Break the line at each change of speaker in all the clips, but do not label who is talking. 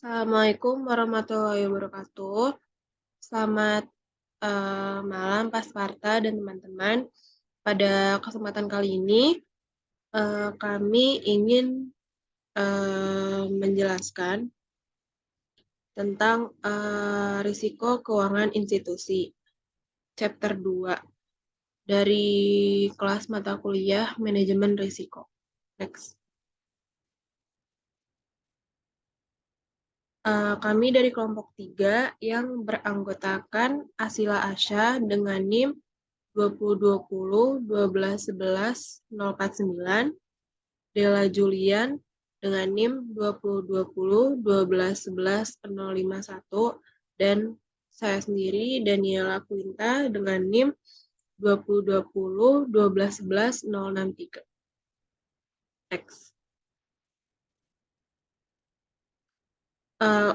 Assalamualaikum warahmatullahi wabarakatuh. Selamat malam Pak Sparta dan teman-teman. Pada kesempatan kali ini, kami ingin menjelaskan tentang risiko keuangan institusi, chapter 2, dari kelas mata kuliah Manajemen Risiko. Next. Kami dari kelompok 3 yang beranggotakan Asila Asya dengan NIM 2020-1211-049, Della Julian dengan NIM 2020-1211-051, dan saya sendiri Daniela Quinta dengan NIM 2020-1211-063. Next.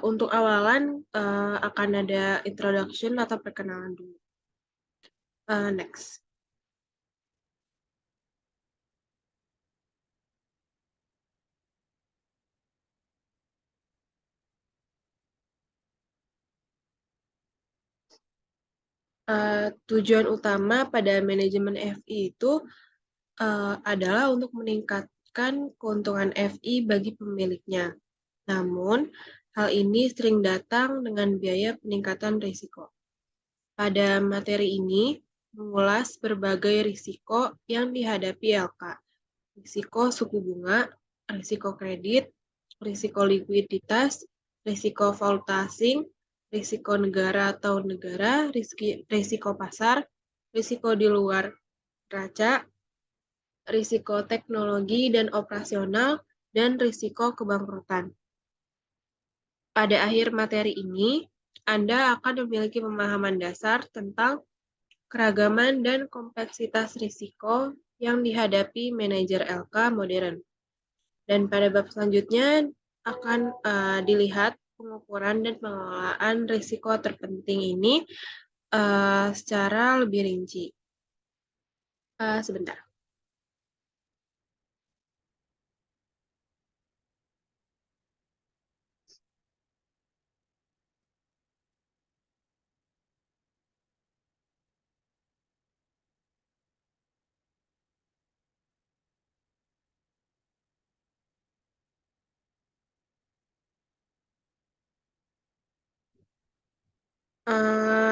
Untuk awalan akan ada introduction atau perkenalan dulu. Next. Tujuan utama pada manajemen FI itu adalah untuk meningkatkan keuntungan FI bagi pemiliknya. Namun, hal ini sering datang dengan biaya peningkatan risiko. Pada materi ini, mengulas berbagai risiko yang dihadapi LK. Risiko suku bunga, risiko kredit, risiko likuiditas, risiko valuta asing, risiko negara atau negara, risiko pasar, risiko di luar neraca, risiko teknologi dan operasional, dan risiko kebangkrutan. Pada akhir materi ini, Anda akan memiliki pemahaman dasar tentang keragaman dan kompleksitas risiko yang dihadapi manajer LK modern. Dan pada bab selanjutnya akan dilihat pengukuran dan pengelolaan risiko terpenting ini secara lebih rinci. Sebentar.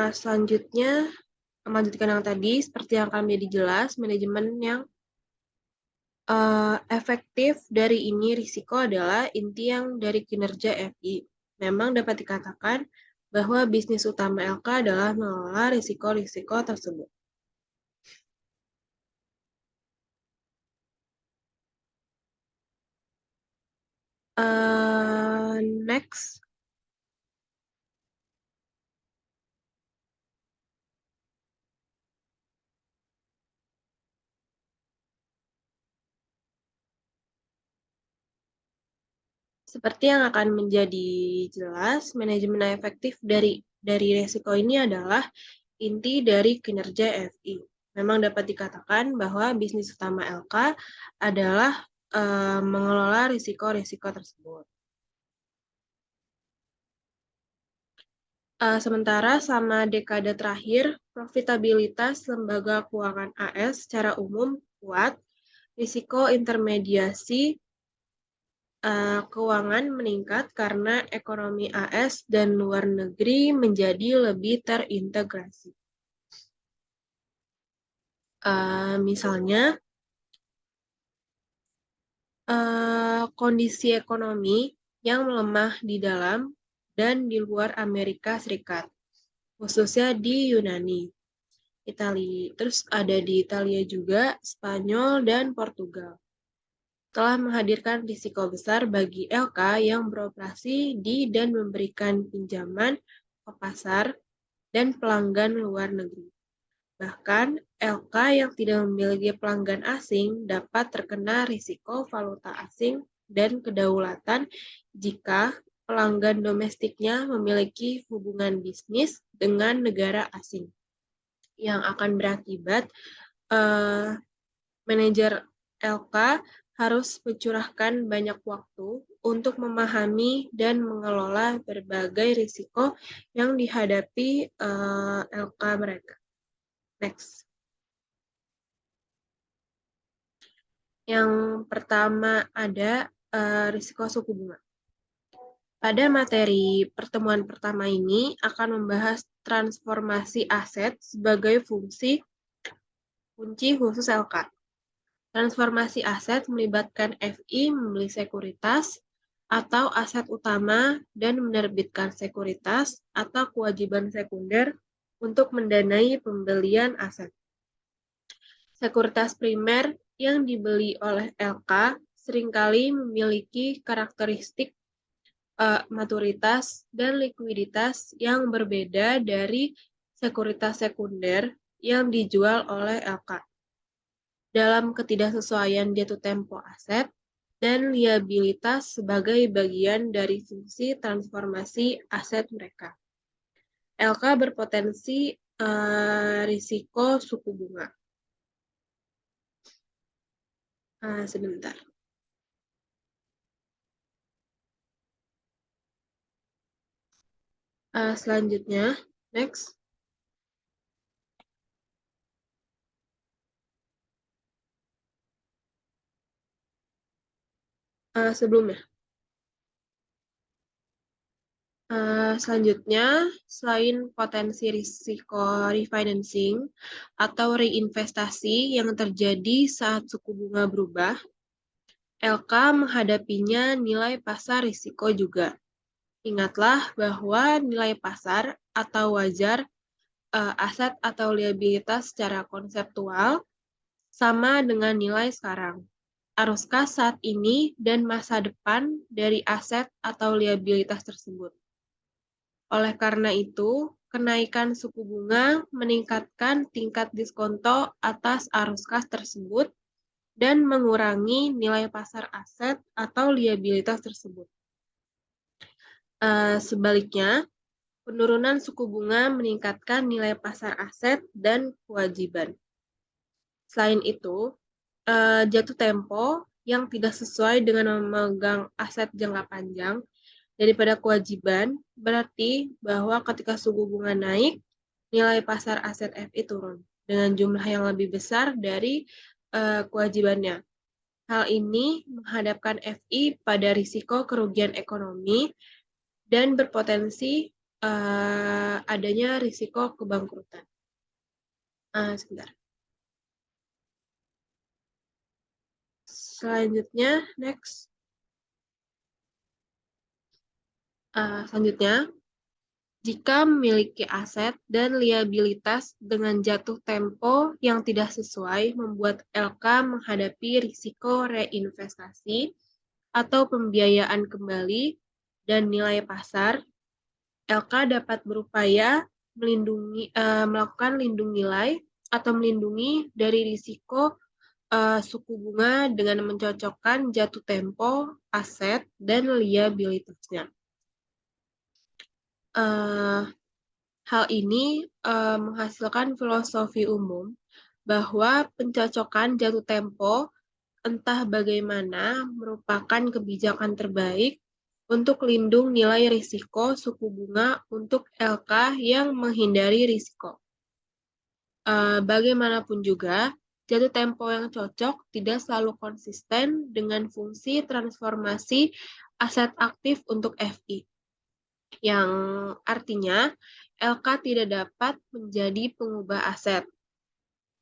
Selanjutnya, melanjutkan yang tadi, seperti yang kami dijelas, manajemen yang efektif dari ini risiko adalah inti yang dari kinerja FI. Memang dapat dikatakan bahwa bisnis utama LK adalah mengelola risiko-risiko tersebut. Next. Seperti yang akan menjadi jelas, manajemen efektif dari risiko ini adalah inti dari kinerja FI. Memang dapat dikatakan bahwa bisnis utama LK adalah mengelola risiko-risiko tersebut. Sementara sama dekade terakhir, profitabilitas lembaga keuangan AS secara umum kuat, risiko intermediasi keuangan meningkat karena ekonomi AS dan luar negeri menjadi lebih terintegrasi. Misalnya, kondisi ekonomi yang melemah di dalam dan di luar Amerika Serikat, khususnya di Yunani, Italia, terus ada di Italia juga, Spanyol, dan Portugal, telah menghadirkan risiko besar bagi LK yang beroperasi di dan memberikan pinjaman ke pasar dan pelanggan luar negeri. Bahkan, LK yang tidak memiliki pelanggan asing dapat terkena risiko valuta asing dan kedaulatan jika pelanggan domestiknya memiliki hubungan bisnis dengan negara asing, yang akan berakibat manajer LK harus mencurahkan banyak waktu untuk memahami dan mengelola berbagai risiko yang dihadapi LK mereka. Next. Yang pertama ada risiko suku bunga. Pada materi pertemuan pertama ini akan membahas transformasi aset sebagai fungsi kunci khusus LK. Transformasi aset melibatkan FI membeli sekuritas atau aset utama dan menerbitkan sekuritas atau kewajiban sekunder untuk mendanai pembelian aset. Sekuritas primer yang dibeli oleh LK seringkali memiliki karakteristik maturitas dan likuiditas yang berbeda dari sekuritas sekunder yang dijual oleh LK. Dalam ketidaksesuaian jatuh tempo aset dan liabilitas sebagai bagian dari fungsi transformasi aset mereka. LK berpotensi risiko suku bunga. Sebentar. Selanjutnya, next. Sebelumnya. Selanjutnya, selain potensi risiko refinancing atau reinvestasi yang terjadi saat suku bunga berubah, LK menghadapinya nilai pasar risiko juga. Ingatlah bahwa nilai pasar atau wajar aset atau liabilitas secara konseptual sama dengan nilai sekarang. Aruskah saat ini dan masa depan dari aset atau liabilitas tersebut? Oleh karena itu, kenaikan suku bunga meningkatkan tingkat diskonto atas arus kas tersebut dan mengurangi nilai pasar aset atau liabilitas tersebut. Sebaliknya, penurunan suku bunga meningkatkan nilai pasar aset dan kewajiban. Selain itu, jatuh tempo yang tidak sesuai dengan memegang aset jangka panjang daripada kewajiban, berarti bahwa ketika suku bunga naik, nilai pasar aset FI turun dengan jumlah yang lebih besar dari kewajibannya. Hal ini menghadapkan FI pada risiko kerugian ekonomi dan berpotensi adanya risiko kebangkrutan. Sebentar. Selanjutnya, next. Selanjutnya, jika memiliki aset dan liabilitas dengan jatuh tempo yang tidak sesuai membuat LK menghadapi risiko reinvestasi atau pembiayaan kembali dan nilai pasar, LK dapat berupaya melakukan lindung nilai atau melindungi dari risiko suku bunga dengan mencocokkan jatuh tempo aset dan liabilitasnya. Hal ini menghasilkan filosofi umum bahwa pencocokan jatuh tempo entah bagaimana merupakan kebijakan terbaik untuk lindung nilai risiko suku bunga untuk LK yang menghindari risiko. Bagaimanapun juga, jatuh tempo yang cocok tidak selalu konsisten dengan fungsi transformasi aset aktif untuk FI. Yang artinya LK tidak dapat menjadi pengubah aset.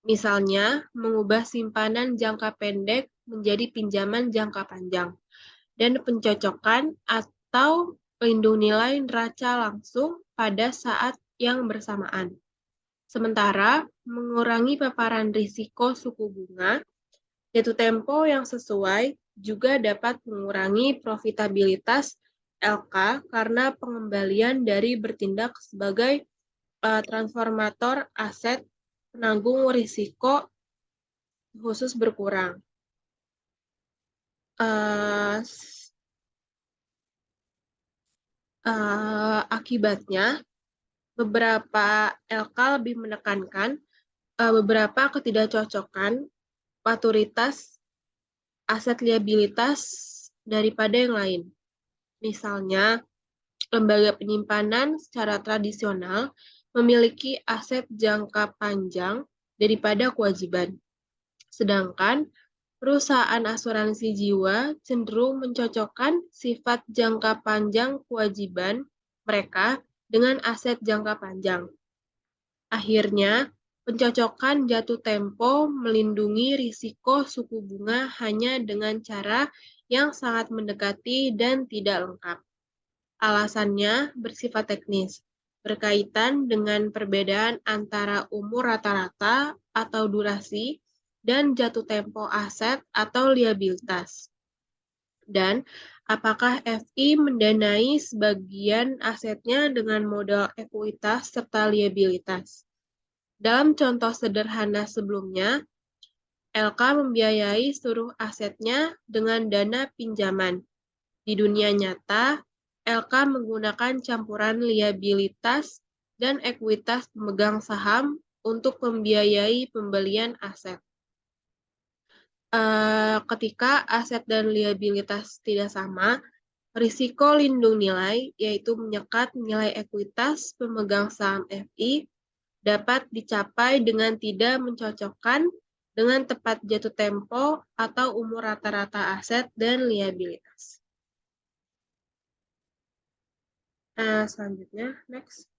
Misalnya, mengubah simpanan jangka pendek menjadi pinjaman jangka panjang, dan pencocokan atau lindung nilai neraca langsung pada saat yang bersamaan. Sementara, mengurangi paparan risiko suku bunga, jatuh tempo yang sesuai juga dapat mengurangi profitabilitas LK karena pengembalian dari bertindak sebagai transformator aset penanggung risiko khusus berkurang. Akibatnya, beberapa LK lebih menekankan beberapa ketidakcocokan maturitas aset liabilitas daripada yang lain. Misalnya, lembaga penyimpanan secara tradisional memiliki aset jangka panjang daripada kewajiban. Sedangkan perusahaan asuransi jiwa cenderung mencocokkan sifat jangka panjang kewajiban mereka dengan aset jangka panjang. Akhirnya, pencocokan jatuh tempo melindungi risiko suku bunga hanya dengan cara yang sangat mendekati dan tidak lengkap. Alasannya bersifat teknis, berkaitan dengan perbedaan antara umur rata-rata atau durasi dan jatuh tempo aset atau liabilitas. Dan apakah FI mendanai sebagian asetnya dengan modal ekuitas serta liabilitas. Dalam contoh sederhana sebelumnya, LK membiayai seluruh asetnya dengan dana pinjaman. Di dunia nyata, LK menggunakan campuran liabilitas dan ekuitas pemegang saham untuk membiayai pembelian aset. Ketika aset dan liabilitas tidak sama, risiko lindung nilai, yaitu menyekat nilai ekuitas pemegang saham FI, dapat dicapai dengan tidak mencocokkan dengan tepat jatuh tempo atau umur rata-rata aset dan liabilitas. Selanjutnya, next.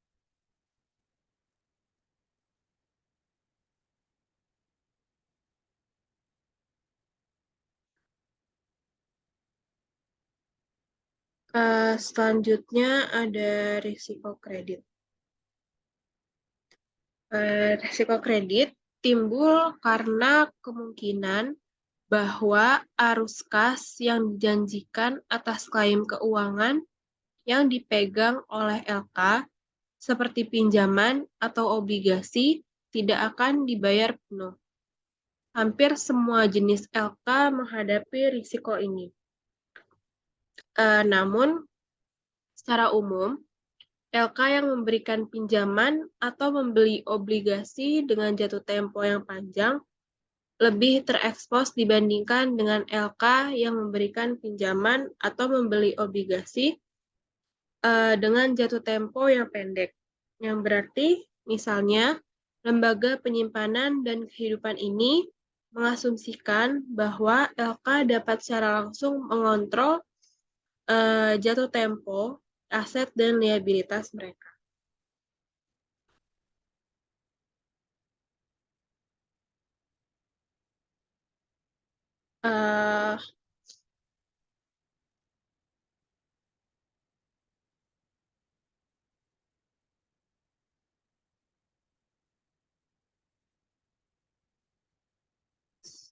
Selanjutnya ada risiko kredit. Risiko kredit timbul karena kemungkinan bahwa arus kas yang dijanjikan atas klaim keuangan yang dipegang oleh LK, seperti pinjaman atau obligasi, tidak akan dibayar penuh. Hampir semua jenis LK menghadapi risiko ini. Namun, secara umum, LK yang memberikan pinjaman atau membeli obligasi dengan jatuh tempo yang panjang lebih terekspos dibandingkan dengan LK yang memberikan pinjaman atau membeli obligasi dengan jatuh tempo yang pendek. Yang berarti, misalnya, lembaga penyimpanan dan kehidupan ini mengasumsikan bahwa LK dapat secara langsung mengontrol jatuh tempo, aset, dan liabilitas mereka.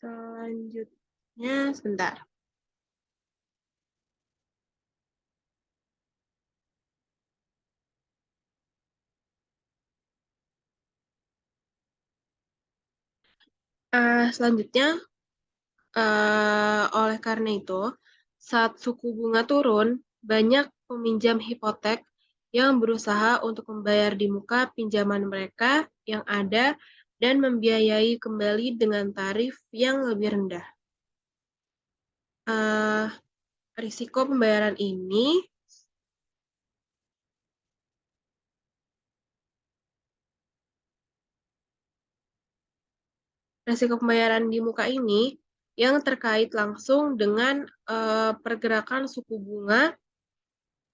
Selanjutnya, sebentar. Selanjutnya, oleh karena itu, saat suku bunga turun, banyak peminjam hipotek yang berusaha untuk membayar di muka pinjaman mereka yang ada dan membiayai kembali dengan tarif yang lebih rendah. Risiko pembayaran ini Resiko pembayaran di muka ini yang terkait langsung dengan pergerakan suku bunga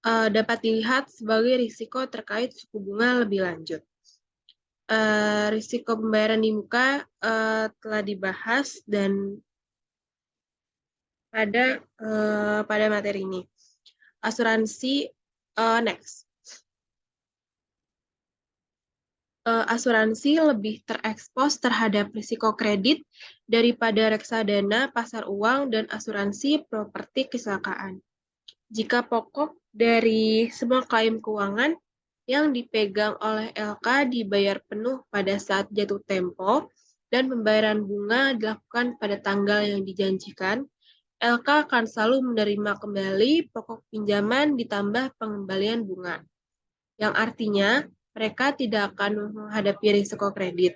dapat dilihat sebagai risiko terkait suku bunga lebih lanjut. Risiko pembayaran di muka telah dibahas dan pada materi ini. Asuransi, next. Asuransi lebih terekspos terhadap risiko kredit daripada reksadana, pasar uang, dan asuransi properti kecelakaan. Jika pokok dari semua klaim keuangan yang dipegang oleh LK dibayar penuh pada saat jatuh tempo dan pembayaran bunga dilakukan pada tanggal yang dijanjikan, LK akan selalu menerima kembali pokok pinjaman ditambah pengembalian bunga, yang artinya mereka tidak akan menghadapi risiko kredit.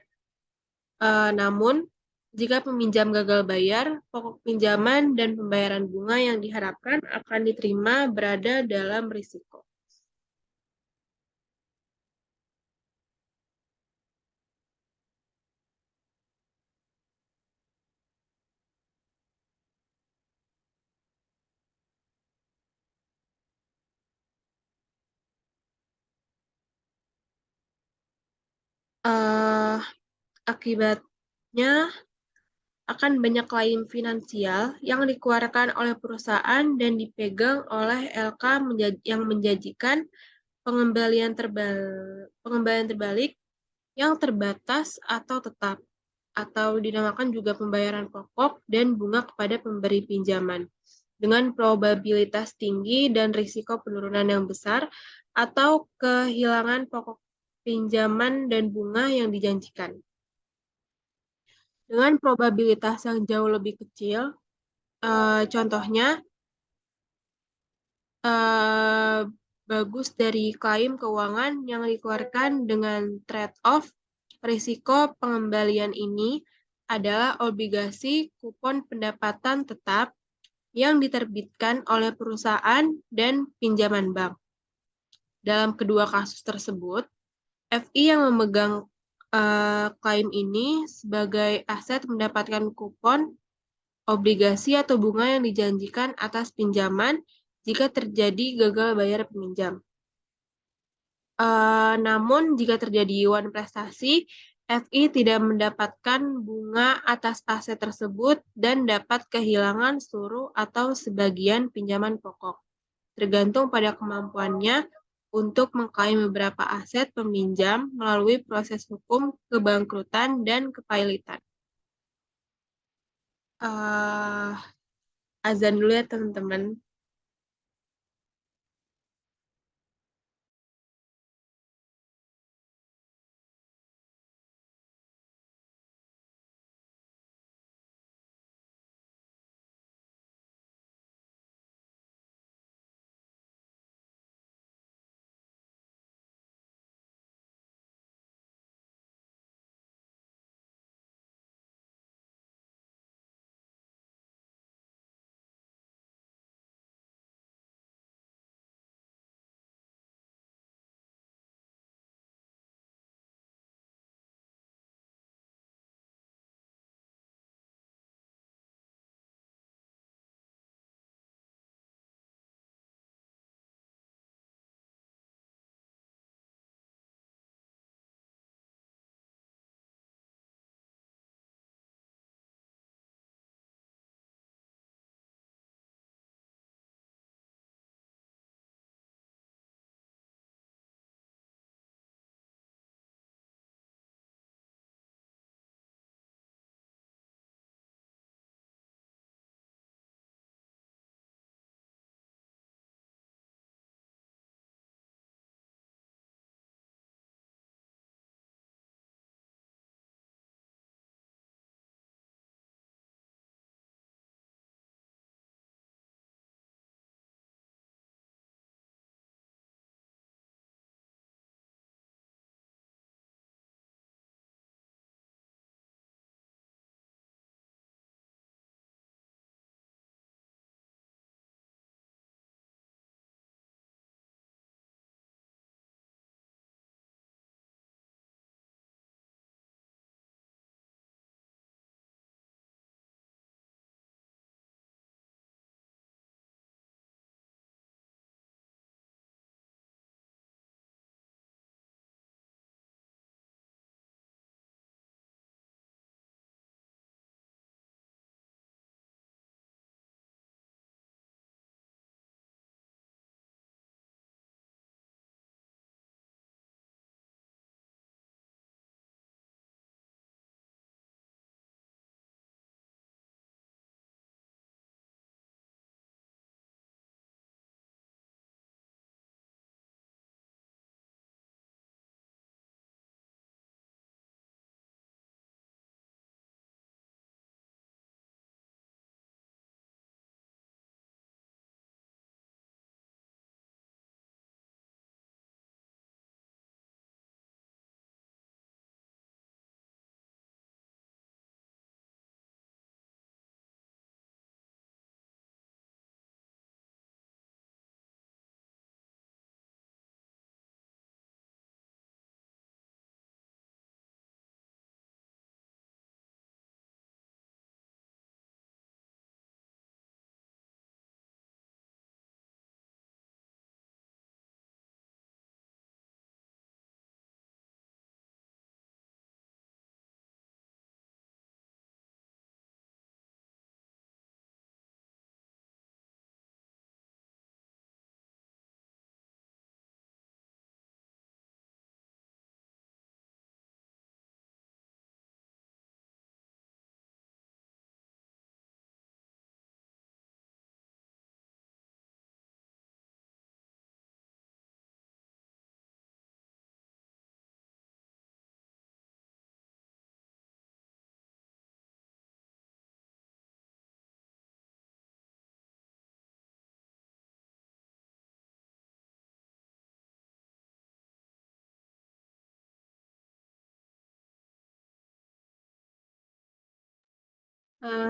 Namun, Jika peminjam gagal bayar, pokok pinjaman dan pembayaran bunga yang diharapkan akan diterima berada dalam risiko. Eh, Akibatnya akan banyak klaim finansial yang dikeluarkan oleh perusahaan dan dipegang oleh LK yang menjanjikan pengembalian terbalik yang terbatas atau tetap, atau dinamakan juga pembayaran pokok dan bunga kepada pemberi pinjaman, dengan probabilitas tinggi dan risiko penurunan yang besar, atau kehilangan pokok pinjaman dan bunga yang dijanjikan. Dengan probabilitas yang jauh lebih kecil, contohnya, eh, bagus dari klaim keuangan yang dikeluarkan dengan trade-off risiko pengembalian ini adalah obligasi kupon pendapatan tetap yang diterbitkan oleh perusahaan dan pinjaman bank. Dalam kedua kasus tersebut, FI yang memegang klaim ini sebagai aset mendapatkan kupon obligasi atau bunga yang dijanjikan atas pinjaman jika terjadi gagal bayar peminjam. Namun, jika terjadi wan prestasi, FI tidak mendapatkan bunga atas aset tersebut dan dapat kehilangan seluruh atau sebagian pinjaman pokok, tergantung pada kemampuannya untuk mengklaim beberapa aset peminjam melalui proses hukum kebangkrutan dan kepailitan. Uh, Azan dulu ya teman-teman.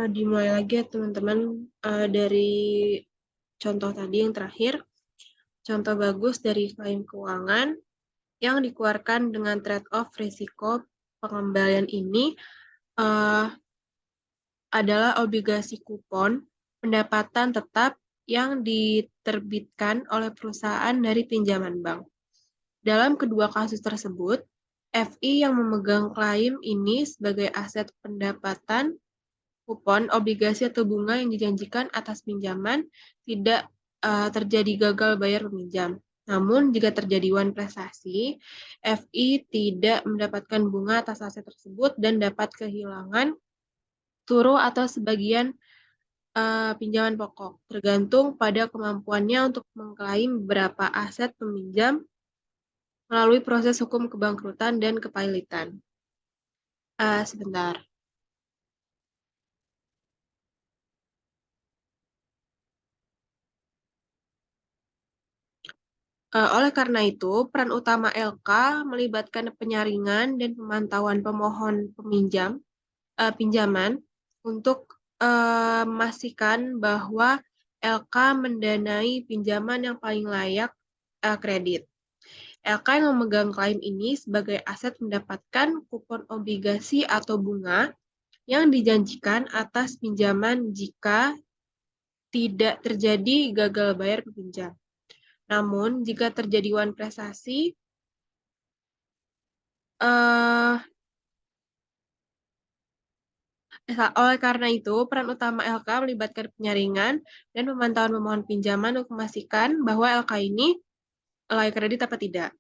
Dimulai lagi ya teman-teman, dari contoh tadi yang terakhir. Contoh bagus dari klaim keuangan yang dikeluarkan dengan trade-off risiko pengembalian ini adalah obligasi kupon pendapatan tetap yang diterbitkan oleh perusahaan dari pinjaman bank. Dalam kedua kasus tersebut, FI yang memegang klaim ini sebagai aset pendapatan kupon, obligasi atau bunga yang dijanjikan atas pinjaman tidak terjadi gagal bayar peminjam. Namun, jika terjadi wan prestasi, FI tidak mendapatkan bunga atas aset tersebut dan dapat kehilangan seluruh atau sebagian pinjaman pokok, tergantung pada kemampuannya untuk mengklaim beberapa aset peminjam melalui proses hukum kebangkrutan dan kepailitan. Sebentar. Oleh karena itu, peran utama LK melibatkan penyaringan dan pemantauan pemohon pinjaman untuk memastikan bahwa LK mendanai pinjaman yang paling layak kredit. LK yang memegang klaim ini sebagai aset mendapatkan kupon obligasi atau bunga yang dijanjikan atas pinjaman jika tidak terjadi gagal bayar peminjam. Namun, jika terjadi wan prestasi, oleh karena itu, peran utama LK melibatkan penyaringan dan pemantauan pemohon pinjaman untuk memastikan bahwa LK ini layak kredit apa tidak.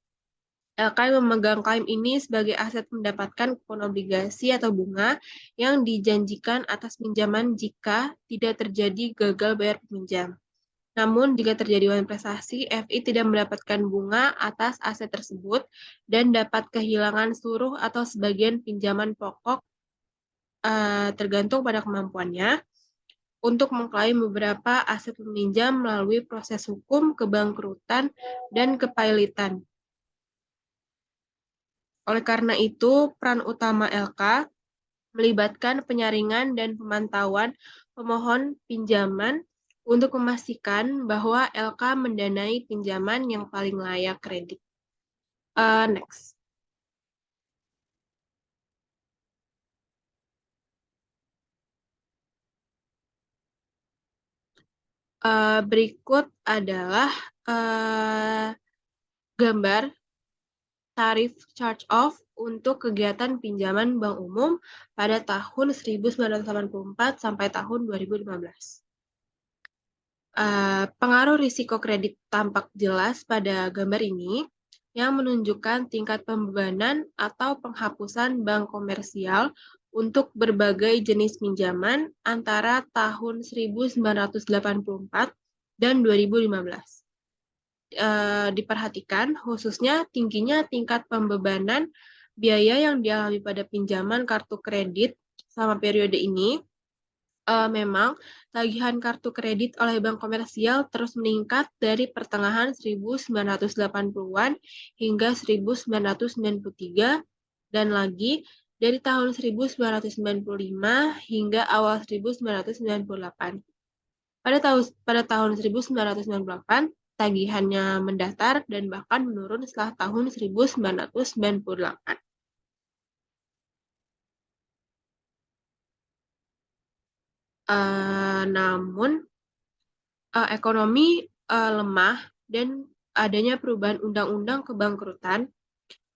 LK yang memegang klaim ini sebagai aset mendapatkan kupon obligasi atau bunga yang dijanjikan atas pinjaman jika tidak terjadi gagal bayar peminjam. Namun, jika terjadi wan prestasi, FI tidak mendapatkan bunga atas aset tersebut dan dapat kehilangan seluruh atau sebagian pinjaman pokok tergantung pada kemampuannya untuk mengklaim beberapa aset peminjam melalui proses hukum kebangkrutan dan kepailitan. Oleh karena itu, peran utama LK melibatkan penyaringan dan pemantauan pemohon pinjaman untuk memastikan bahwa LK mendanai pinjaman yang paling layak kredit. Next. Berikut adalah gambar tarif charge-off untuk kegiatan pinjaman bank umum pada tahun 1984 sampai tahun 2015. Pengaruh risiko kredit tampak jelas pada gambar ini yang menunjukkan tingkat pembebanan atau penghapusan bank komersial untuk berbagai jenis pinjaman antara tahun 1984 dan 2015. Diperhatikan khususnya tingginya tingkat pembebanan biaya yang dialami pada pinjaman kartu kredit selama periode ini. Memang tagihan kartu kredit oleh bank komersial terus meningkat dari pertengahan 1980-an hingga 1993 dan lagi dari tahun 1995 hingga awal 1998. Pada tahun 1998, tagihannya mendatar dan bahkan menurun setelah tahun 1998. Namun, ekonomi lemah dan adanya perubahan undang-undang kebangkrutan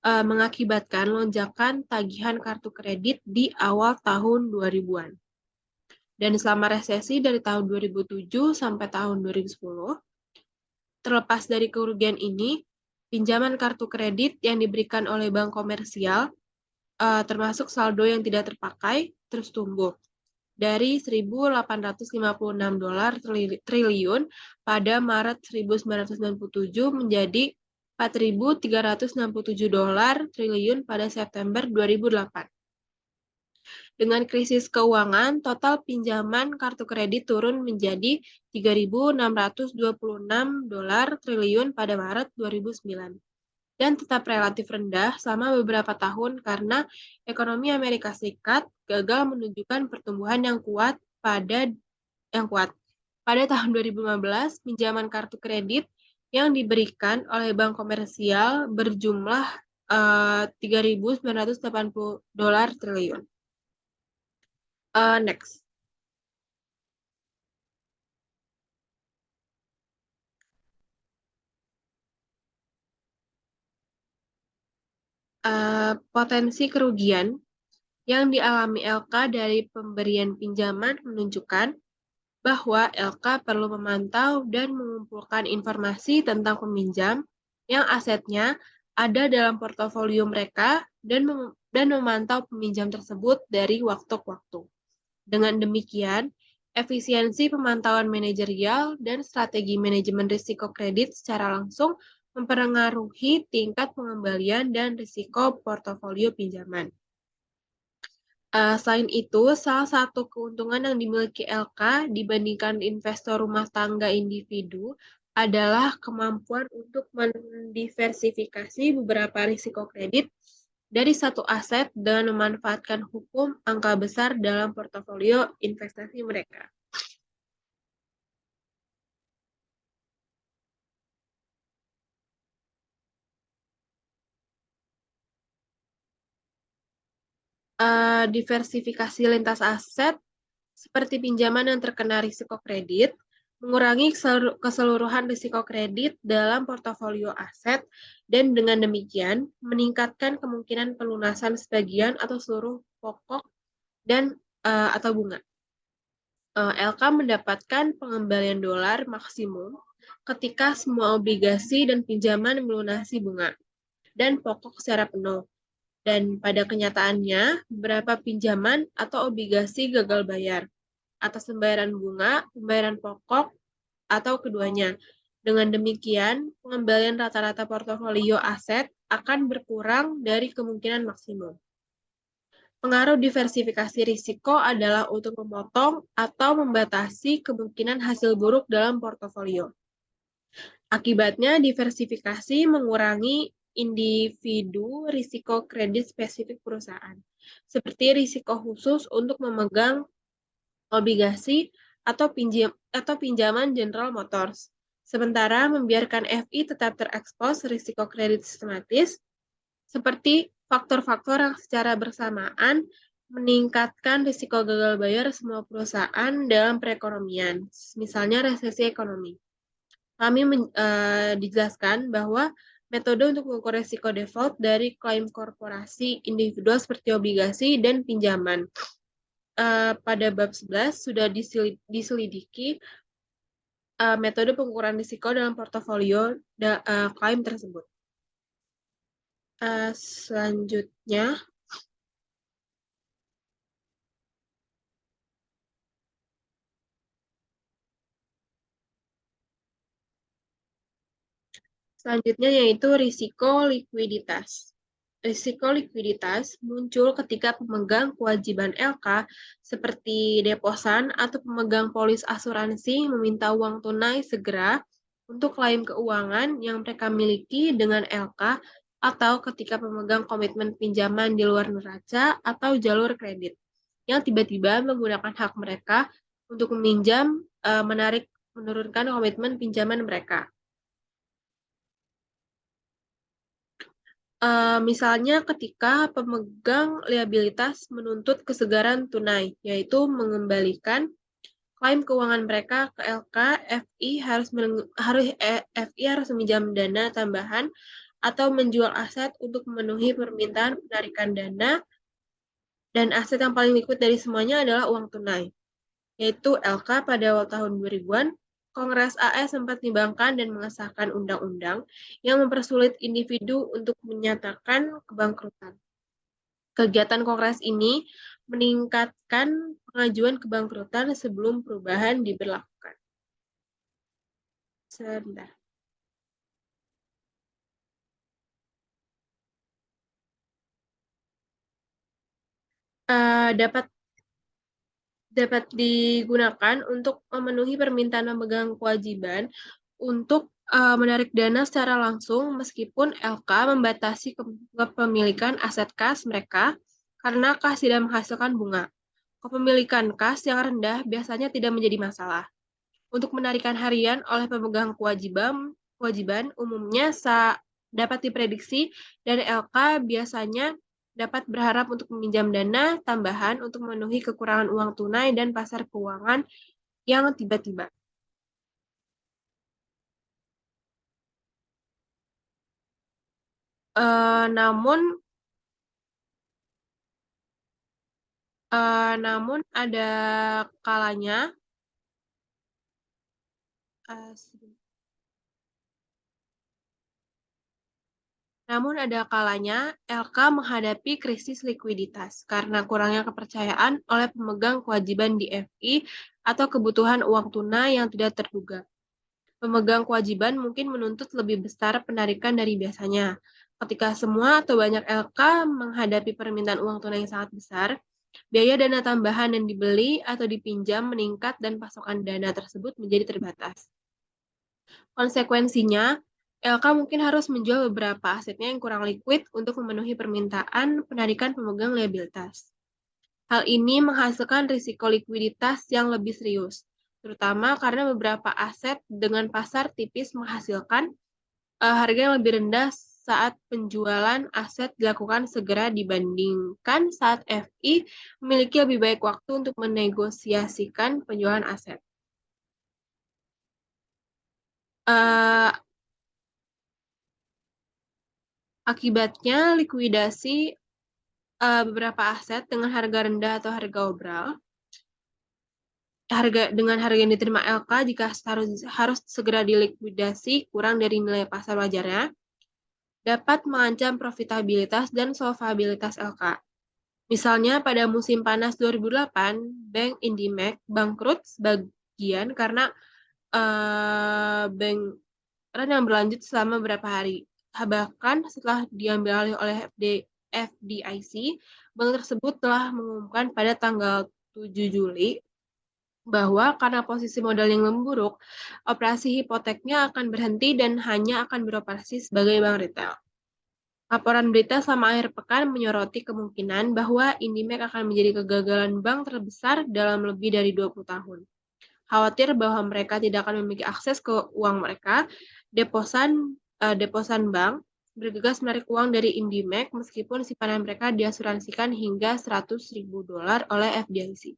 mengakibatkan lonjakan tagihan kartu kredit di awal tahun 2000-an. Dan selama resesi dari tahun 2007 sampai tahun 2010, terlepas dari kerugian ini, pinjaman kartu kredit yang diberikan oleh bank komersial, termasuk saldo yang tidak terpakai, terus tumbuh dari 1.856 dolar triliun pada Maret 1997 menjadi 4.367 dolar triliun pada September 2008. Dengan krisis keuangan, total pinjaman kartu kredit turun menjadi 3.626 dolar triliun pada Maret 2009. dan tetap relatif rendah selama beberapa tahun karena ekonomi Amerika Serikat gagal menunjukkan pertumbuhan yang kuat pada yang kuat. Pada tahun 2015, pinjaman kartu kredit yang diberikan oleh bank komersial berjumlah 3.980 dolar triliun. Next. Potensi kerugian yang dialami LK dari pemberian pinjaman menunjukkan bahwa LK perlu memantau dan mengumpulkan informasi tentang peminjam yang asetnya ada dalam portofolio mereka dan memantau peminjam tersebut dari waktu ke waktu. Dengan demikian, efisiensi pemantauan manajerial dan strategi manajemen risiko kredit secara langsung mempengaruhi tingkat pengembalian dan risiko portofolio pinjaman. Selain itu, salah satu keuntungan yang dimiliki LK dibandingkan investor rumah tangga individu adalah kemampuan untuk mendiversifikasi beberapa risiko kredit dari satu aset dan memanfaatkan hukum angka besar dalam portofolio investasi mereka. Diversifikasi lintas aset seperti pinjaman yang terkena risiko kredit, mengurangi keseluruhan risiko kredit dalam portofolio aset, dan dengan demikian meningkatkan kemungkinan pelunasan sebagian atau seluruh pokok dan atau bunga. LK mendapatkan pengembalian dolar maksimum ketika semua obligasi dan pinjaman melunasi bunga dan pokok secara penuh. Dan pada kenyataannya, beberapa pinjaman atau obligasi gagal bayar atas pembayaran bunga, pembayaran pokok, atau keduanya. Dengan demikian, pengembalian rata-rata portofolio aset akan berkurang dari kemungkinan maksimum. Pengaruh diversifikasi risiko adalah untuk memotong atau membatasi kemungkinan hasil buruk dalam portofolio. Akibatnya, diversifikasi mengurangi individu risiko kredit spesifik perusahaan, seperti risiko khusus untuk memegang obligasi atau pinjaman General Motors. Sementara membiarkan FI tetap terekspos risiko kredit sistematis, seperti faktor-faktor yang secara bersamaan meningkatkan risiko gagal bayar semua perusahaan dalam perekonomian, misalnya resesi ekonomi. Kami dijelaskan bahwa metode untuk mengukur risiko default dari klaim korporasi individual seperti obligasi dan pinjaman. Pada bab 11 sudah diselidiki metode pengukuran risiko dalam portofolio klaim tersebut. Selanjutnya, yaitu risiko likuiditas. Risiko likuiditas muncul ketika pemegang kewajiban LK seperti deposan atau pemegang polis asuransi meminta uang tunai segera untuk klaim keuangan yang mereka miliki dengan LK atau ketika pemegang komitmen pinjaman di luar neraca atau jalur kredit yang tiba-tiba menggunakan hak mereka untuk meminjam, menurunkan komitmen pinjaman mereka. Misalnya ketika pemegang liabilitas menuntut kesegaran tunai, yaitu mengembalikan klaim keuangan mereka ke LK, FI harus meminjam dana tambahan atau menjual aset untuk memenuhi permintaan penarikan dana, dan aset yang paling liquid dari semuanya adalah uang tunai, yaitu LK. Pada awal tahun 2000-an, Kongres AS sempat menyimbangkan dan mengesahkan undang-undang yang mempersulit individu untuk menyatakan kebangkrutan. Kegiatan Kongres ini meningkatkan pengajuan kebangkrutan sebelum perubahan diberlakukan. Sebentar. Dapat digunakan untuk memenuhi permintaan pemegang kewajiban untuk menarik dana secara langsung meskipun LK membatasi kepemilikan aset kas mereka karena kas tidak menghasilkan bunga. Kepemilikan kas yang rendah biasanya tidak menjadi masalah. Untuk penarikan harian oleh pemegang kewajiban umumnya dapat diprediksi dan LK biasanya dapat berharap untuk meminjam dana tambahan untuk memenuhi kekurangan uang tunai dan pasar keuangan yang tiba-tiba. Namun ada kalanya uh, LK menghadapi krisis likuiditas karena kurangnya kepercayaan oleh pemegang kewajiban di FI atau kebutuhan uang tunai yang tidak terduga. Pemegang kewajiban mungkin menuntut lebih besar penarikan dari biasanya. Ketika semua atau banyak LK menghadapi permintaan uang tunai yang sangat besar, biaya dana tambahan yang dibeli atau dipinjam meningkat dan pasokan dana tersebut menjadi terbatas. Konsekuensinya, LK mungkin harus menjual beberapa asetnya yang kurang liquid untuk memenuhi permintaan penarikan pemegang liabilitas. Hal ini menghasilkan risiko likuiditas yang lebih serius, terutama karena beberapa aset dengan pasar tipis menghasilkan harga yang lebih rendah saat penjualan aset dilakukan segera dibandingkan saat FI memiliki lebih baik waktu untuk menegosiasikan penjualan aset. Akibatnya, likuidasi beberapa aset dengan harga rendah atau harga obral, dengan harga yang diterima LK jika harus segera dilikuidasi kurang dari nilai pasar wajarnya, dapat mengancam profitabilitas dan solvabilitas LK. Misalnya pada musim panas 2008, Bank Indymac bangkrut sebagian karena bank yang berlanjut selama beberapa hari. Bahkan setelah diambil alih oleh FDIC, bank tersebut telah mengumumkan pada tanggal 7 Juli bahwa karena posisi modal yang memburuk, operasi hipoteknya akan berhenti dan hanya akan beroperasi sebagai bank retail. Laporan berita selama akhir pekan menyoroti kemungkinan bahwa Indymac akan menjadi kegagalan bank terbesar dalam lebih dari 20 tahun. Khawatir bahwa mereka tidak akan memiliki akses ke uang mereka, deposan bank bergegas menarik uang dari Indymac meskipun simpanan mereka diasuransikan hingga $100.000 oleh FDIC.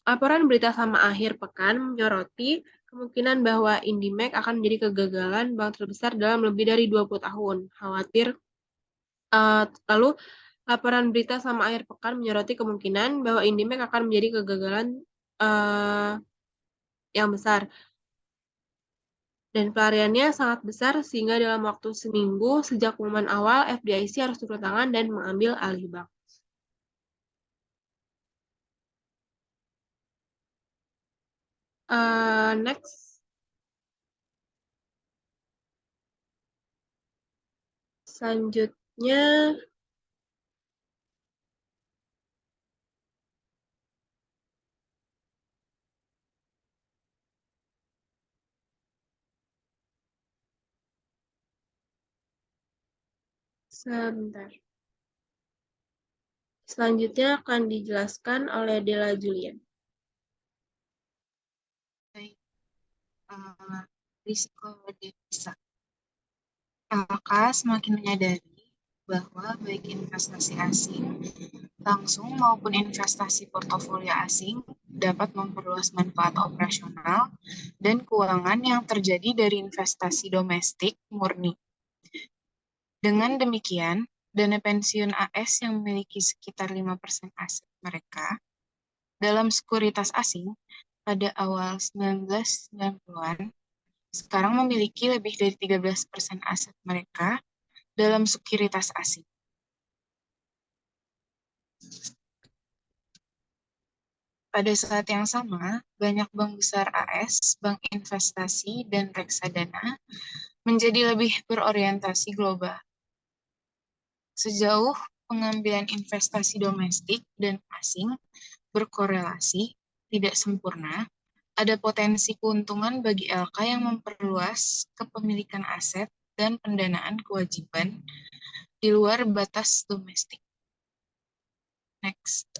Laporan berita selama akhir pekan menyoroti kemungkinan bahwa Indymac akan menjadi kegagalan bank terbesar dalam lebih dari 20 tahun. Lalu laporan berita selama akhir pekan menyoroti kemungkinan bahwa Indymac akan menjadi kegagalan yang besar dan pelariannya sangat besar sehingga dalam waktu seminggu sejak pengumuman awal FDIC harus turun tangan dan mengambil alih bank. Next, selanjutnya sebentar. Selanjutnya akan dijelaskan oleh Della Julian.
Baik, risiko devisa. LK semakin menyadari bahwa baik investasi asing langsung maupun investasi portofolio asing dapat memperluas manfaat operasional dan keuangan yang terjadi dari investasi domestik murni. Dengan demikian, dana pensiun AS yang memiliki sekitar 5% aset mereka dalam sekuritas asing pada awal 1990-an sekarang memiliki lebih dari 13% aset mereka dalam sekuritas asing. Pada saat yang sama, banyak bank besar AS, bank investasi, dan reksadana menjadi lebih berorientasi global. Sejauh pengambilan investasi domestik dan asing berkorelasi tidak sempurna, ada potensi keuntungan bagi LK yang memperluas kepemilikan aset dan pendanaan kewajiban di luar batas domestik. Next.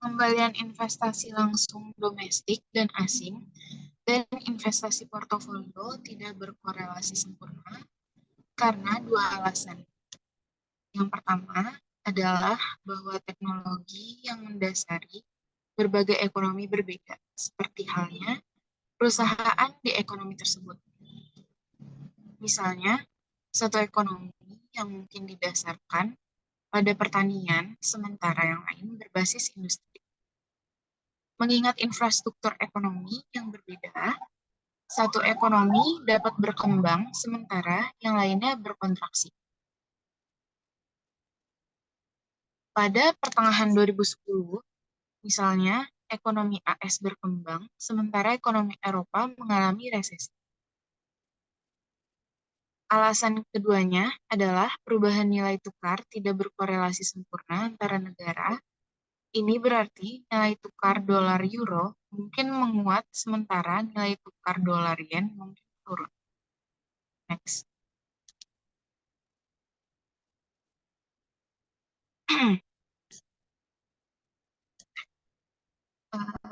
Pengembalian investasi langsung domestik dan asing dan investasi portofolio tidak berkorelasi sempurna karena dua alasan. Yang pertama adalah bahwa teknologi yang mendasari berbagai ekonomi berbeda, seperti halnya perusahaan di ekonomi tersebut. Misalnya, satu ekonomi yang mungkin didasarkan pada pertanian, sementara yang lain berbasis industri. Mengingat infrastruktur ekonomi yang berbeda, satu ekonomi dapat berkembang sementara yang lainnya berkontraksi. Pada pertengahan 2010, misalnya, ekonomi AS berkembang, sementara ekonomi Eropa mengalami resesi. Alasan keduanya adalah perubahan nilai tukar tidak berkorelasi sempurna antara negara. Ini berarti nilai tukar dolar euro mungkin menguat sementara nilai tukar dolar yen mungkin turun. Next.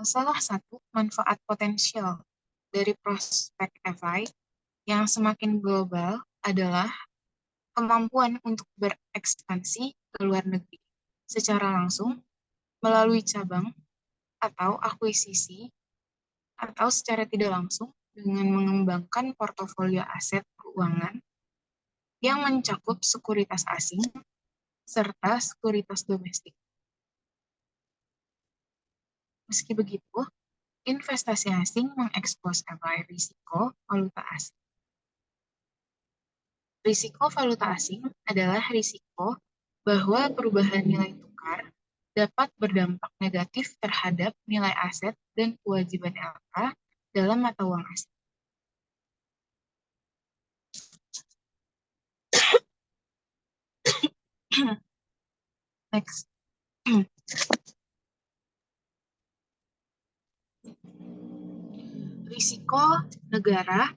Salah satu manfaat potensial dari prospek FI yang semakin global adalah kemampuan untuk berekspansi ke luar negeri secara langsung melalui cabang atau akuisisi atau secara tidak langsung dengan mengembangkan portofolio aset keuangan yang mencakup sekuritas asing serta sekuritas domestik. Meski begitu, investasi asing mengekspos risiko valuta asing. Risiko valuta asing adalah risiko bahwa perubahan nilai tukar dapat berdampak negatif terhadap nilai aset dan kewajiban LK dalam mata uang asing. Next. Risiko negara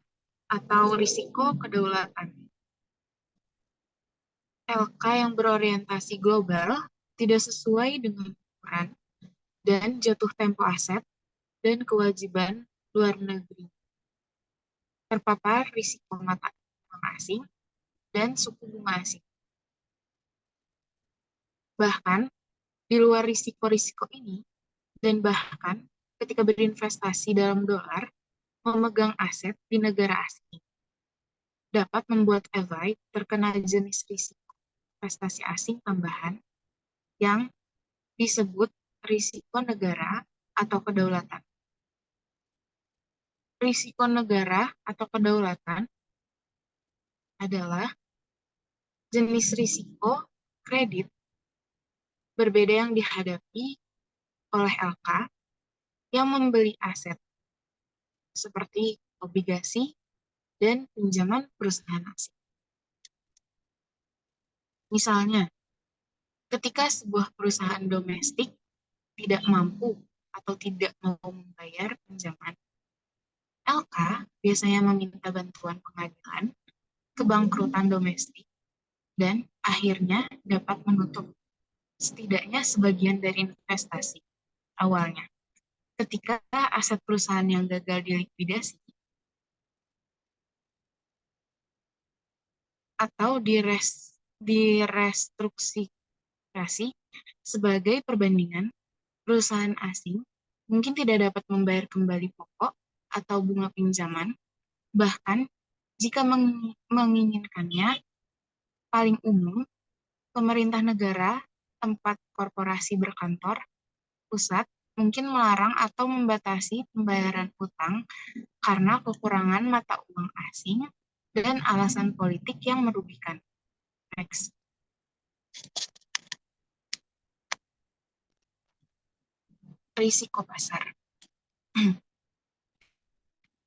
atau risiko kedaulatan. LK yang berorientasi global tidak sesuai dengan ukuran dan jatuh tempo aset dan kewajiban luar negeri. Terpapar risiko mata uang asing dan suku bunga asing. Bahkan, di luar risiko-risiko ini, dan bahkan ketika berinvestasi dalam dolar, memegang aset di negara asing, dapat membuat FI terkena jenis risiko investasi asing tambahan yang disebut risiko negara atau kedaulatan. Risiko negara atau kedaulatan adalah jenis risiko kredit berbeda yang dihadapi oleh LK yang membeli aset seperti obligasi dan pinjaman perusahaan asing. Misalnya, ketika sebuah perusahaan domestik tidak mampu atau tidak mau membayar pinjaman, LK biasanya meminta bantuan pengadilan kebangkrutan domestik dan akhirnya dapat menutup setidaknya sebagian dari investasi awalnya. Ketika aset perusahaan yang gagal dilikuidasi atau direstruksi sebagai perbandingan, perusahaan asing mungkin tidak dapat membayar kembali pokok atau bunga pinjaman, bahkan jika menginginkannya, paling umum, pemerintah negara, tempat korporasi berkantor, pusat, mungkin melarang atau membatasi pembayaran utang karena kekurangan mata uang asing dan alasan politik yang merugikan. Next. risiko pasar.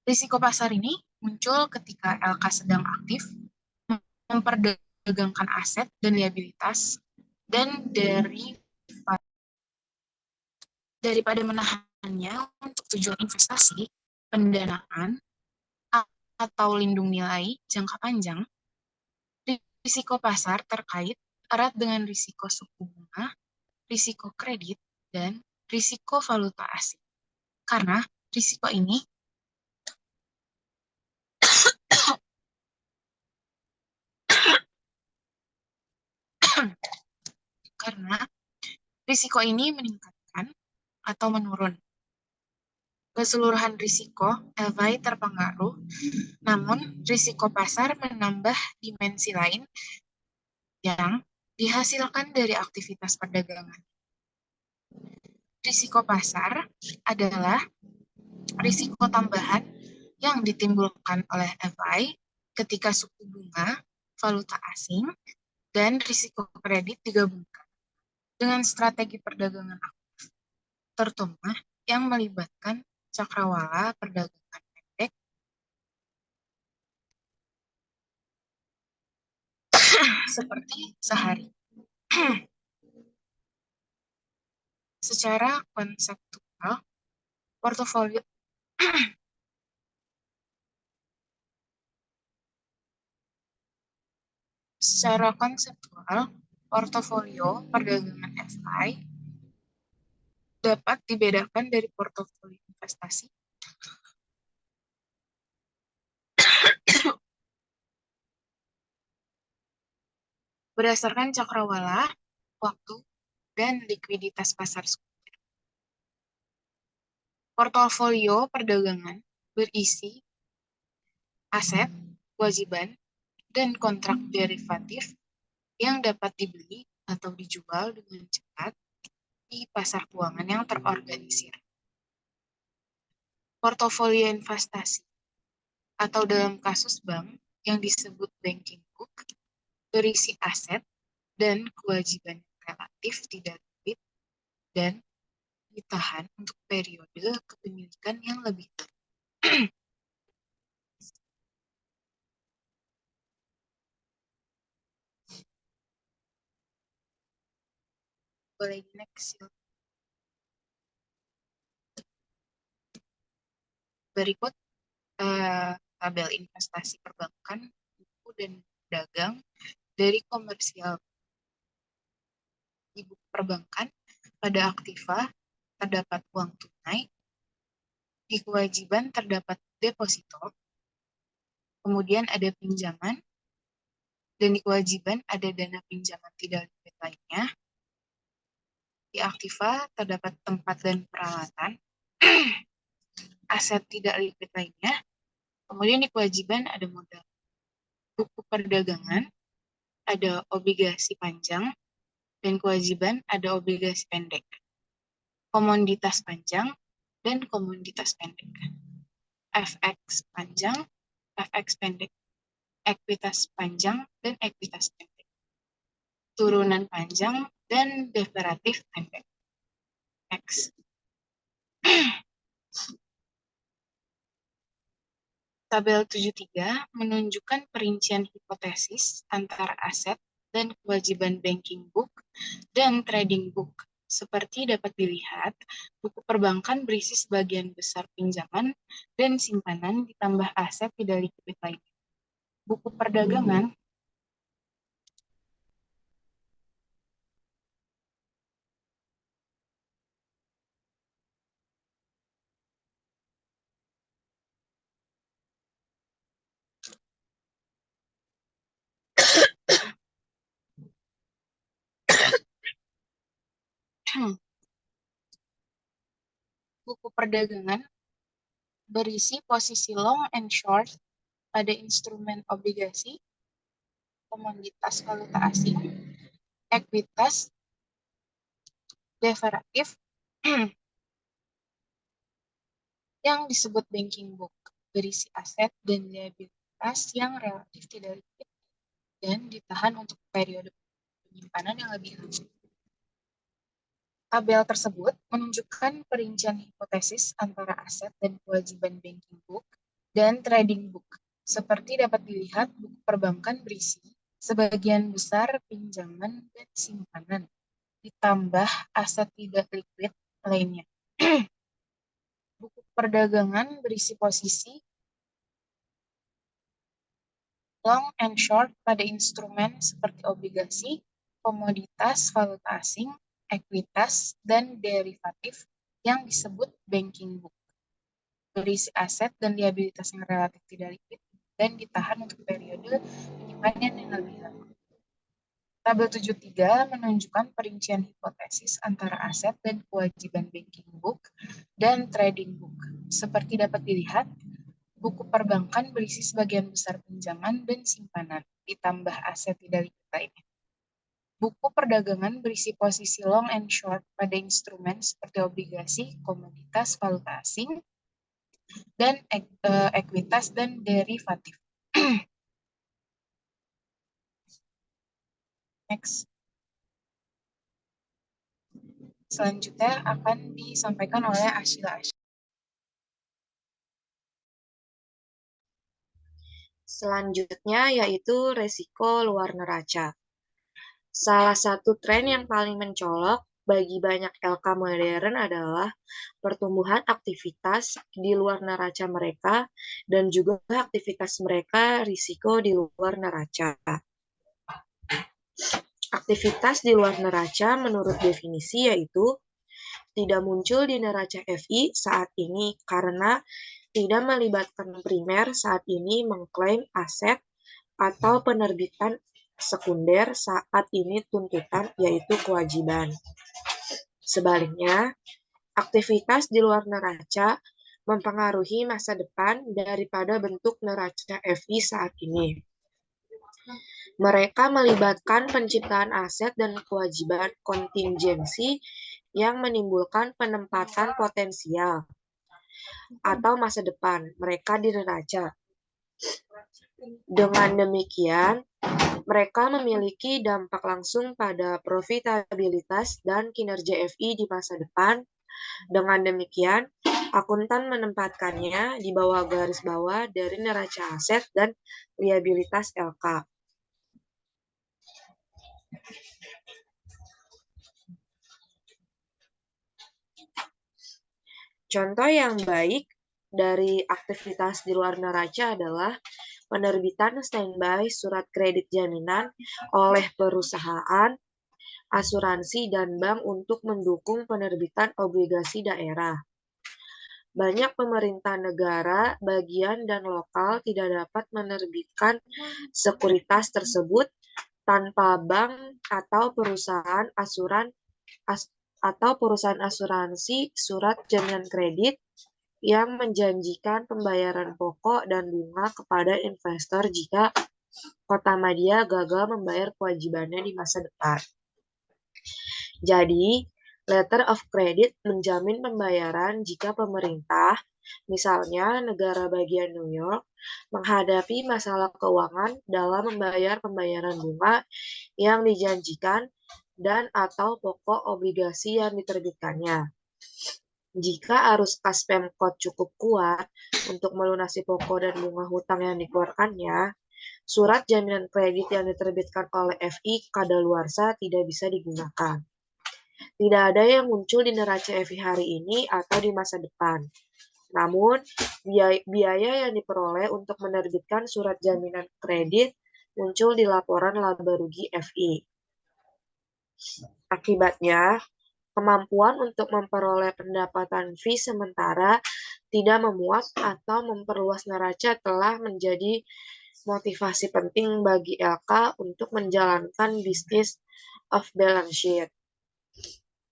Risiko pasar ini muncul ketika LK sedang aktif memperdagangkan aset dan liabilitas, dan daripada menahannya untuk tujuan investasi, pendanaan, atau lindung nilai jangka panjang, risiko pasar terkait erat dengan risiko suku bunga, risiko kredit, dan risiko valuta asing. Karena risiko ini meningkatkan atau menurun. Keseluruhan risiko LVI terpengaruh, namun risiko pasar menambah dimensi lain yang dihasilkan dari aktivitas perdagangan. Risiko pasar adalah risiko tambahan yang ditimbulkan oleh FI ketika suku bunga, valuta asing, dan risiko kredit digabungkan dengan strategi perdagangan aktif, terutama yang melibatkan cakrawala perdagangan pendek seperti sehari. Secara konseptual, portofolio perdagangan FI dapat dibedakan dari portofolio investasi berdasarkan cakrawala, waktu, dan likuiditas pasar. Portofolio perdagangan berisi aset, kewajiban, dan kontrak derivatif yang dapat dibeli atau dijual dengan cepat di pasar keuangan yang terorganisir. Portofolio investasi atau dalam kasus bank yang disebut banking book berisi aset dan kewajiban relatif tidak liquid dan ditahan untuk periode kepemilikan yang lebih lama. Boleh next. Berikut tabel investasi perbankan, buku, dan dagang dari komersial. Di buku perbankan, pada aktiva terdapat uang tunai, di kewajiban terdapat deposito, kemudian ada pinjaman, dan di kewajiban ada dana pinjaman tidak liquid lainnya. Di aktiva terdapat tempat dan peralatan, aset tidak liquid lainnya, kemudian di kewajiban ada modal. Buku perdagangan ada obligasi panjang, dan kewajiban ada obligasi pendek. Komoditas panjang dan komoditas pendek. FX panjang, FX pendek. Ekuitas panjang dan ekuitas pendek. Turunan panjang dan derivatif pendek. X. Tabel 73 menunjukkan perincian hipotesis antara aset dan kewajiban banking book dan trading book. Seperti dapat dilihat, buku perbankan berisi sebagian besar pinjaman dan simpanan ditambah aset tidak liquid lainnya. Buku perdagangan berisi posisi long and short pada instrumen obligasi, komoditas valuta asing, ekuitas, derivatif, yang disebut banking book, berisi aset dan liabilitas yang relatif tidak liquid dan ditahan untuk periode penyimpanan yang lebih lama. Tabel tersebut menunjukkan perincian hipotesis antara aset dan kewajiban banking book dan trading book. Seperti dapat dilihat, buku perbankan berisi sebagian besar pinjaman dan simpanan, ditambah aset tidak likuid lainnya. Buku perdagangan berisi posisi long and short pada instrumen seperti obligasi, komoditas valuta asing, ekuitas, dan derivatif yang disebut banking book. Berisi aset dan liabilitas yang relatif tidak likuid dan ditahan untuk periode penyimpanan yang lebih lama. Tabel 73 menunjukkan perincian hipotesis antara aset dan kewajiban banking book dan trading book. Seperti dapat dilihat, buku perbankan berisi sebagian besar pinjaman dan simpanan, ditambah aset tidak likuid lainnya. Buku perdagangan berisi posisi long and short pada instrumen seperti obligasi, komoditas, valuta asing, dan ekuitas dan derivatif. Next. Selanjutnya akan disampaikan oleh Ashila.
Selanjutnya yaitu resiko luar neraca. Salah satu tren yang paling mencolok bagi banyak LK modern adalah pertumbuhan aktivitas di luar neraca mereka dan juga aktivitas mereka risiko di luar neraca. Aktivitas di luar neraca menurut definisi yaitu tidak muncul di neraca FI saat ini karena tidak melibatkan primer saat ini mengklaim aset atau penerbitan sekunder saat ini tuntutan yaitu kewajiban. Sebaliknya, aktivitas di luar neraca mempengaruhi masa depan daripada bentuk neraca FI saat ini. Mereka melibatkan penciptaan aset dan kewajiban kontingensi yang menimbulkan penempatan potensial atau masa depan mereka di neraca. Dengan demikian, mereka memiliki dampak langsung pada profitabilitas dan kinerja FI di masa depan. Dengan demikian, akuntan menempatkannya di bawah garis bawah dari neraca aset dan liabilitas LK. Contoh yang baik dari aktivitas di luar neraca adalah penerbitan standby surat kredit jaminan oleh perusahaan, asuransi, dan bank untuk mendukung penerbitan obligasi daerah. Banyak pemerintah negara, bagian, dan lokal tidak dapat menerbitkan sekuritas tersebut tanpa bank atau perusahaan asuransi surat jaminan kredit yang menjanjikan pembayaran pokok dan bunga kepada investor jika Kotamadya gagal membayar kewajibannya di masa depan. Jadi, letter of credit menjamin pembayaran jika pemerintah, misalnya negara bagian New York, menghadapi masalah keuangan dalam membayar pembayaran bunga yang dijanjikan dan atau pokok obligasi yang diterbitkannya. Jika arus kas Pemkot cukup kuat untuk melunasi pokok dan bunga hutang yang dikeluarkannya, surat jaminan kredit yang diterbitkan oleh FI kadaluarsa tidak bisa digunakan. Tidak ada yang muncul di neraca FI hari ini atau di masa depan. Namun, biaya yang diperoleh untuk menerbitkan surat jaminan kredit muncul di laporan laba rugi FI. Akibatnya, kemampuan untuk memperoleh pendapatan fee sementara tidak memuat atau memperluas neraca telah menjadi motivasi penting bagi LK untuk menjalankan bisnis off balance sheet.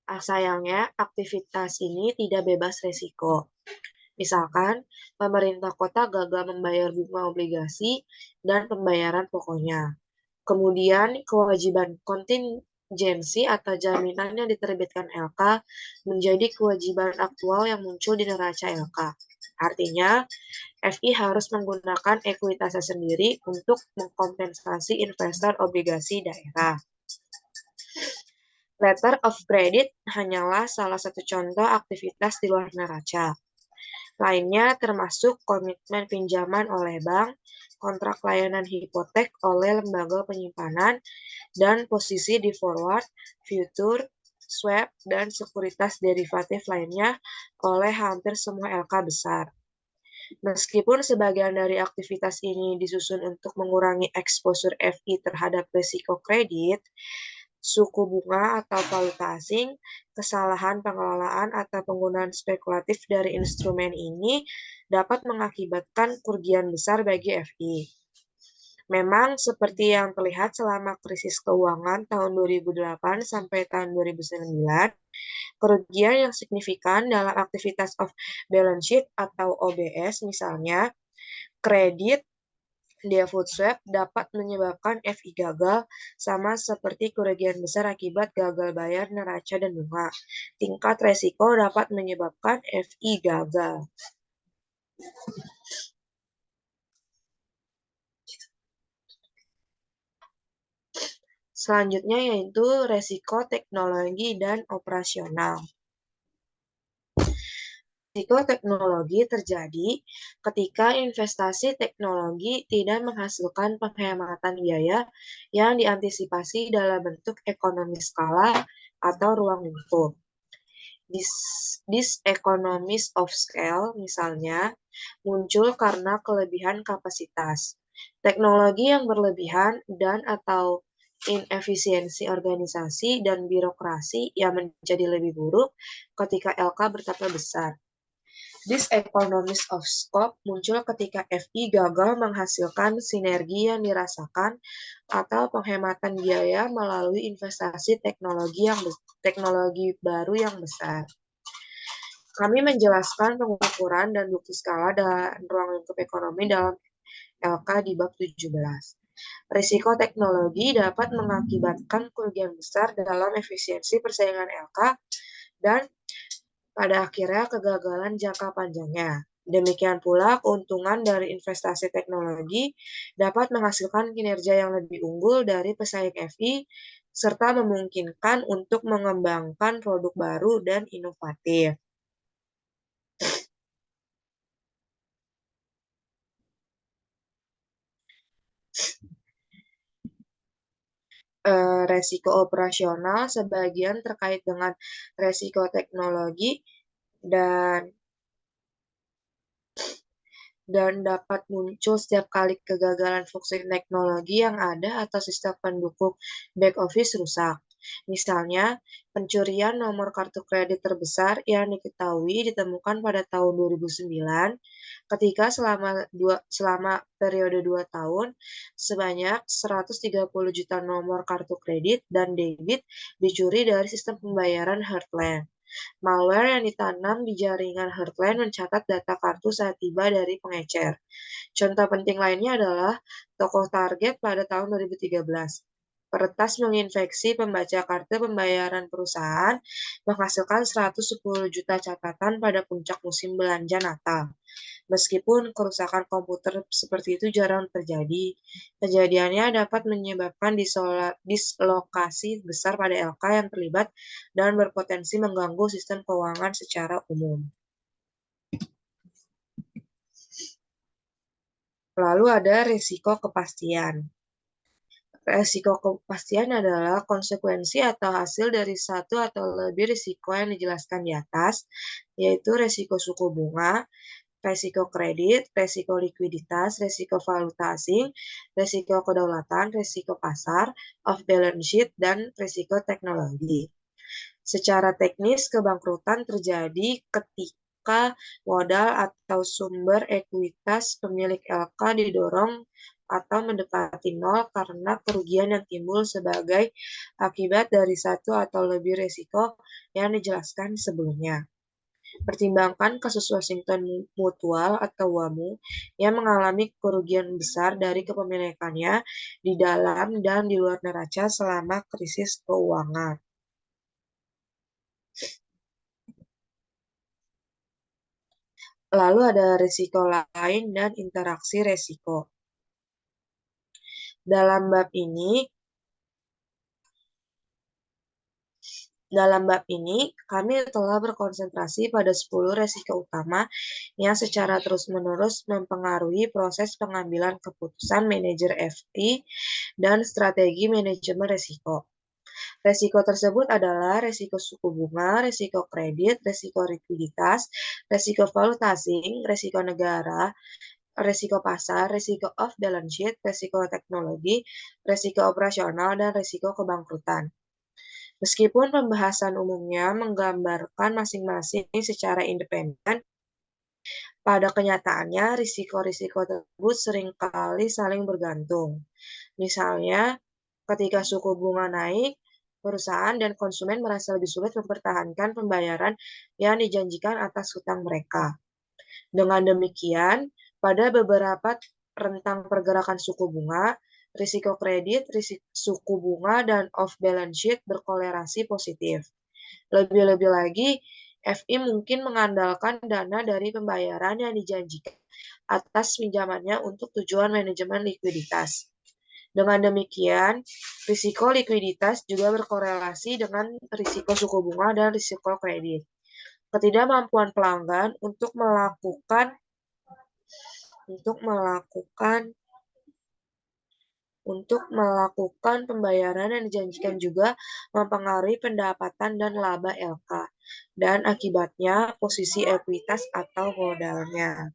Sayangnya, aktivitas ini tidak bebas risiko. Misalkan, pemerintah kota gagal membayar bunga obligasi dan pembayaran pokoknya. Kemudian, kewajiban kontingensi atau jaminan yang diterbitkan LK menjadi kewajiban aktual yang muncul di neraca LK. Artinya, FI harus menggunakan ekuitasnya sendiri untuk mengkompensasi investor obligasi daerah. Letter of credit hanyalah salah satu contoh aktivitas di luar neraca. Lainnya termasuk komitmen pinjaman oleh bank, kontrak layanan hipotek oleh lembaga penyimpanan, dan posisi di forward, future, swap, dan sekuritas derivatif lainnya oleh hampir semua LK besar. Meskipun sebagian dari aktivitas ini disusun untuk mengurangi exposure FI terhadap risiko kredit, suku bunga atau valuta asing, kesalahan pengelolaan atau penggunaan spekulatif dari instrumen ini dapat mengakibatkan kerugian besar bagi FI. Memang seperti yang terlihat selama krisis keuangan tahun 2008 sampai tahun 2009, kerugian yang signifikan dalam aktivitas off balance sheet atau OBS misalnya kredit default swap dapat menyebabkan FI gagal sama seperti kerugian besar akibat gagal bayar neraca dan bunga. Tingkat resiko dapat menyebabkan FI gagal. Selanjutnya yaitu resiko teknologi dan operasional. Risiko teknologi terjadi ketika investasi teknologi tidak menghasilkan penghematan biaya yang diantisipasi dalam bentuk ekonomi skala atau ruang lingkup. Diseconomies of scale, misalnya, muncul karena kelebihan kapasitas. Teknologi yang berlebihan dan atau inefisiensi organisasi dan birokrasi yang menjadi lebih buruk ketika LK bertambah besar. Diseconomies of scope muncul ketika FI gagal menghasilkan sinergi yang dirasakan atau penghematan biaya melalui investasi teknologi baru yang besar. Kami menjelaskan pengukuran dan bukti skala dan ruang lingkup ekonomi dalam LK di bab 17. Risiko teknologi dapat mengakibatkan kerugian besar dalam efisiensi persaingan LK dan pada akhirnya kegagalan jangka panjangnya. Demikian pula keuntungan dari investasi teknologi dapat menghasilkan kinerja yang lebih unggul dari pesaing FI serta memungkinkan untuk mengembangkan produk baru dan inovatif. Resiko operasional sebagian terkait dengan resiko teknologi dan dapat muncul setiap kali kegagalan fungsi teknologi yang ada atau sistem pendukung back office rusak. Misalnya, pencurian nomor kartu kredit terbesar yang diketahui ditemukan pada tahun 2009 ketika selama periode 2 tahun sebanyak 130 juta nomor kartu kredit dan debit dicuri dari sistem pembayaran Heartland. Malware yang ditanam di jaringan Heartland mencatat data kartu saat tiba dari pengecer. Contoh penting lainnya adalah toko Target pada tahun 2013. Peretas menginfeksi pembaca kartu pembayaran perusahaan, menghasilkan 110 juta catatan pada puncak musim belanja Natal. Meskipun kerusakan komputer seperti itu jarang terjadi, kejadiannya dapat menyebabkan dislokasi besar pada LK yang terlibat dan berpotensi mengganggu sistem keuangan secara umum. Lalu ada risiko kepastian. Risiko kepastian adalah konsekuensi atau hasil dari satu atau lebih risiko yang dijelaskan di atas, yaitu risiko suku bunga, risiko kredit, risiko likuiditas, risiko valuta asing, risiko kedaulatan, risiko pasar, off balance sheet, dan risiko teknologi. Secara teknis, kebangkrutan terjadi ketika modal atau sumber ekuitas pemilik LK didorong atau mendekati nol karena kerugian yang timbul sebagai akibat dari satu atau lebih risiko yang dijelaskan sebelumnya. Pertimbangkan kasus Washington Mutual atau WAMU yang mengalami kerugian besar dari kepemilikannya di dalam dan di luar neraca selama krisis keuangan. Lalu ada risiko lain dan interaksi risiko. Dalam bab ini, Dalam bab ini, kami telah berkonsentrasi pada 10 resiko utama yang secara terus-menerus mempengaruhi proses pengambilan keputusan manajer FI dan strategi manajemen resiko. Resiko tersebut adalah resiko suku bunga, resiko kredit, resiko likuiditas, resiko valuta asing, resiko negara, resiko pasar, resiko off balance sheet, resiko teknologi, resiko operasional, dan resiko kebangkrutan. Meskipun pembahasan umumnya menggambarkan masing-masing secara independen, pada kenyataannya risiko-risiko tersebut seringkali saling bergantung. Misalnya, ketika suku bunga naik, perusahaan dan konsumen merasa lebih sulit mempertahankan pembayaran yang dijanjikan atas hutang mereka. Dengan demikian, pada beberapa rentang pergerakan suku bunga, risiko kredit, risiko suku bunga, dan off-balance sheet berkolerasi positif. Lebih-lebih lagi, FI mungkin mengandalkan dana dari pembayaran yang dijanjikan atas pinjamannya untuk tujuan manajemen likuiditas. Dengan demikian, risiko likuiditas juga berkorelasi dengan risiko suku bunga dan risiko kredit. Ketidakmampuan pelanggan untuk melakukan pembayaran yang dijanjikan juga mempengaruhi pendapatan dan laba LK, dan akibatnya posisi ekuitas atau modalnya.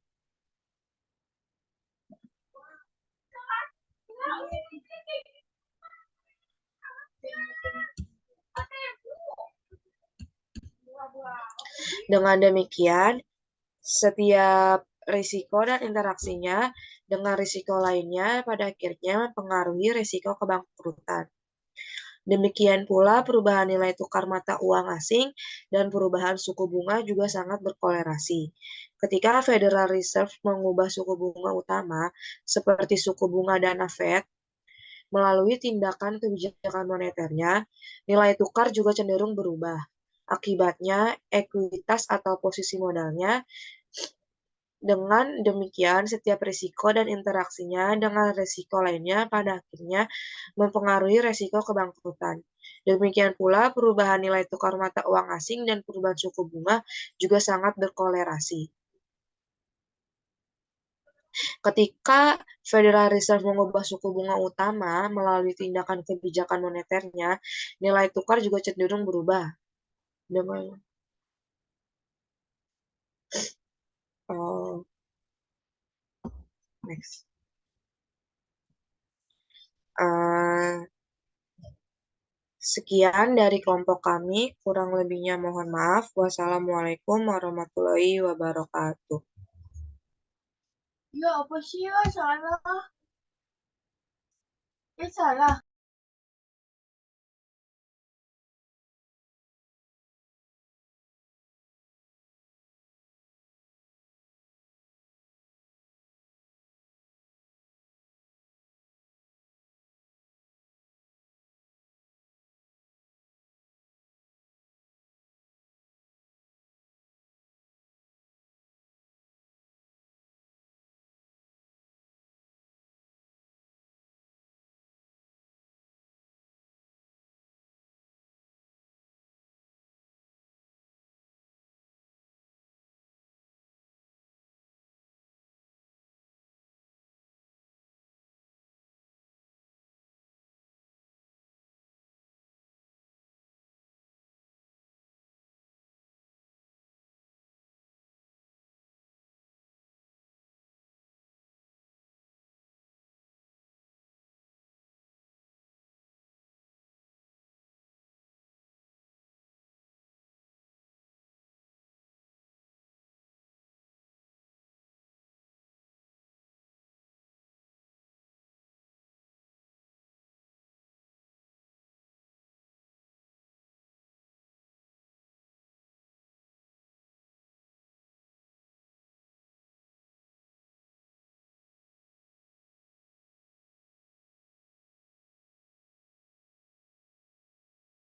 Dengan demikian, setiap risiko dan interaksinya dengan risiko lainnya pada akhirnya mempengaruhi risiko kebangkrutan. Demikian pula perubahan nilai tukar mata uang asing dan perubahan suku bunga juga sangat berkolerasi. Ketika Federal Reserve mengubah suku bunga utama, seperti suku bunga dana Fed, melalui tindakan kebijakan moneternya, nilai tukar juga cenderung berubah. Akibatnya, ekuitas atau posisi modalnya. Dengan demikian, setiap risiko dan interaksinya dengan risiko lainnya pada akhirnya mempengaruhi risiko kebangkrutan. Demikian pula perubahan nilai tukar mata uang asing dan perubahan suku bunga juga sangat berkolerasi. Ketika Federal Reserve mengubah suku bunga utama melalui tindakan kebijakan moneternya, nilai tukar juga cenderung berubah. Next. Sekian dari kelompok kami, kurang lebihnya mohon maaf. Wassalamualaikum warahmatullahi wabarakatuh.
Ya, apa sih? Salah. Salah.